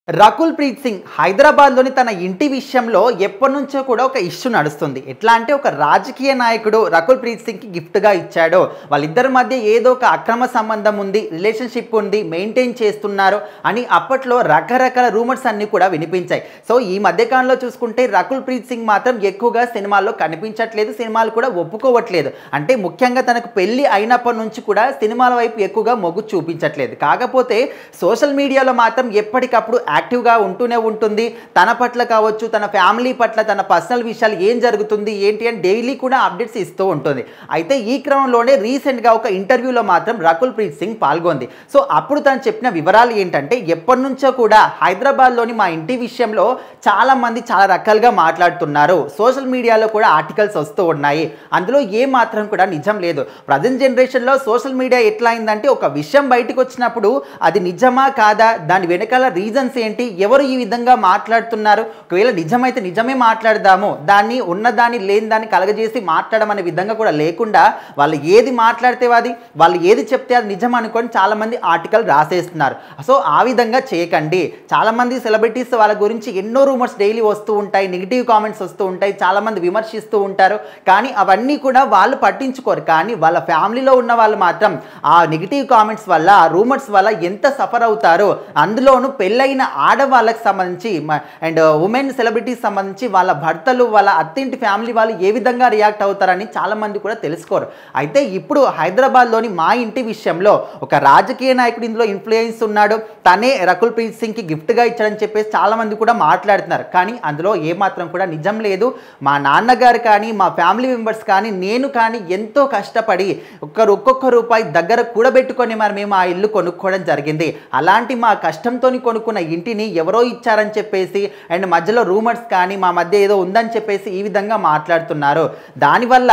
రకుల్ ప్రీత్ సింగ్ హైదరాబాద్లోని తన ఇంటి విషయంలో ఎప్పటినుంచో కూడా ఒక ఇష్యూ నడుస్తుంది. ఎట్లా అంటే ఒక రాజకీయ నాయకుడు రకుల్ ప్రీత్ సింగ్కి గిఫ్ట్గా ఇచ్చాడో, వాళ్ళిద్దరి మధ్య ఏదో ఒక అక్రమ సంబంధం ఉంది, రిలేషన్షిప్ ఉంది, మెయింటైన్ చేస్తున్నారు అని అప్పట్లో రకరకాల రూమర్స్ అన్నీ కూడా వినిపించాయి. సో ఈ మధ్యకాలంలో చూసుకుంటే రకుల్ ప్రీత్ సింగ్ మాత్రం ఎక్కువగా సినిమాల్లో కనిపించట్లేదు, సినిమాలు కూడా ఒప్పుకోవట్లేదు. అంటే ముఖ్యంగా తనకు పెళ్లి అయినప్పటి నుంచి కూడా సినిమాల వైపు ఎక్కువగా మొగ్గు చూపించట్లేదు. కాకపోతే సోషల్ మీడియాలో మాత్రం ఎప్పటికప్పుడు యాక్టివ్గా ఉంటూనే ఉంటుంది. తన పట్ల కావచ్చు, తన ఫ్యామిలీ పట్ల, తన పర్సనల్ విషయాలు ఏం జరుగుతుంది ఏంటి అని డైలీ కూడా అప్డేట్స్ ఇస్తూ ఉంటుంది. అయితే ఈ క్రమంలోనే రీసెంట్గా ఒక ఇంటర్వ్యూలో మాత్రం రకుల్ ప్రీత్ సింగ్ పాల్గొంది. సో అప్పుడు తను చెప్పిన వివరాలు ఏంటంటే, ఎప్పటి నుంచో కూడా హైదరాబాద్లోని మా ఇంటి విషయంలో చాలామంది చాలా రకాలుగా మాట్లాడుతున్నారు, సోషల్ మీడియాలో కూడా ఆర్టికల్స్ వస్తూ ఉన్నాయి, అందులో ఏ మాత్రం కూడా నిజం లేదు. ప్రజెంట్ జనరేషన్లో సోషల్ మీడియా ఎట్లా అయిందంటే, ఒక విషయం బయటకు వచ్చినప్పుడు అది నిజమా కాదా, దాని వెనకాల రీజన్స్ ఏంటి, ఎవరు ఈ విధంగా మాట్లాడుతున్నారు, ఒకవేళ నిజమైతే నిజమే మాట్లాడదాము, దాన్ని ఉన్నదాన్ని లేని దాన్ని కలగజేసి మాట్లాడడం అనే విధంగా కూడా లేకుండా వాళ్ళు ఏది మాట్లాడితే వాళ్ళు ఏది చెప్తే అది నిజం అనుకొని చాలామంది ఆర్టికల్ రాసేస్తున్నారు. సో ఆ విధంగా చేయకండి. చాలామంది సెలబ్రిటీస్ వాళ్ళ గురించి ఎన్నో రూమర్స్ డైలీ వస్తూ ఉంటాయి, నెగిటివ్ కామెంట్స్ వస్తూ ఉంటాయి, చాలామంది విమర్శిస్తూ ఉంటారు, కానీ అవన్నీ కూడా వాళ్ళు పట్టించుకోరు. కానీ వాళ్ళ ఫ్యామిలీలో ఉన్న వాళ్ళు మాత్రం ఆ నెగిటివ్ కామెంట్స్ వల్ల, ఆ రూమర్స్ వల్ల ఎంత సఫర్ అవుతారో, అందులోనూ పెళ్ళైన ఆడవాళ్ళకి సంబంధించి అండ్ ఉమెన్ సెలబ్రిటీస్ సంబంధించి వాళ్ళ భర్తలు, వాళ్ళ అత్తింటి ఫ్యామిలీ వాళ్ళు ఏ విధంగా రియాక్ట్ అవుతారని చాలామంది కూడా తెలుసుకోరు. అయితే ఇప్పుడు హైదరాబాద్లోని మా ఇంటి విషయంలో ఒక రాజకీయ నాయకుడు ఇందులో ఇన్ఫ్లుయెన్స్ ఉన్నాడు, తనే రకుల్ ప్రీత్ సింగ్కి గిఫ్ట్గా ఇచ్చాడని చెప్పేసి చాలామంది కూడా మాట్లాడుతున్నారు. కానీ అందులో ఏమాత్రం కూడా నిజం లేదు. మా నాన్నగారు కానీ, మా ఫ్యామిలీ మెంబర్స్ కానీ, నేను కానీ ఎంతో కష్టపడి ఒక్కొక్క రూపాయి దగ్గర కూడబెట్టుకొని మరి మేము ఆ ఇల్లు కొనుక్కోవడం జరిగింది. అలాంటి మా కష్టంతో కొనుక్కున్న ఇంటిని ఎవరో ఇచ్చారని చెప్పేసి అండ్ మధ్యలో రూమర్స్ కానీ మా మధ్య ఏదో ఉందని చెప్పేసి ఈ విధంగా మాట్లాడుతున్నారు. దానివల్ల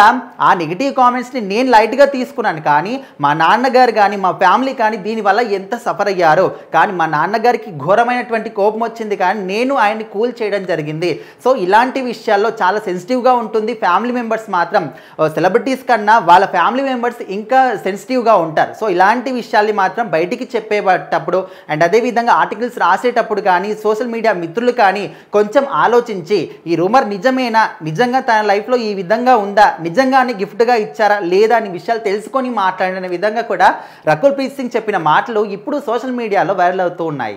ఆ నెగిటివ్ కామెంట్స్ని నేను లైట్గా తీసుకున్నాను, కానీ మా నాన్నగారు కానీ, మా ఫ్యామిలీ కానీ దీనివల్ల ఎంత సఫర్ అయ్యారో. కానీ మా నాన్నగారికి ఘోరమైనటువంటి కోపం వచ్చింది, కానీ నేను ఆయన్ని కూల్ చేయడం జరిగింది. సో ఇలాంటి విషయాల్లో చాలా సెన్సిటివ్గా ఉంటుంది. ఫ్యామిలీ మెంబర్స్ మాత్రం సెలబ్రిటీస్ కన్నా వాళ్ళ ఫ్యామిలీ మెంబర్స్ ఇంకా సెన్సిటివ్గా ఉంటారు. సో ఇలాంటి విషయాల్ని మాత్రం బయటికి చెప్పేటప్పుడు అండ్ అదేవిధంగా ఆర్టికల్స్ రాసేటప్పుడు కానీ, సోషల్ మీడియా మిత్రులు కానీ కొంచెం ఆలోచించి ఈ రూమర్ నిజమేనా, నిజంగా తన లైఫ్లో ఈ విధంగా ఉందా, నిజంగానే గిఫ్ట్గా ఇచ్చారా లేదా అనే విషయాలు తెలుసుకొని మాట్లాడిన విధంగా కూడా రకుల్ ప్రీత్ సింగ్ చెప్పిన మాటలు ఇప్పుడు సోషల్ మీడియాలో వైరల్ అవుతూ ఉన్నాయి.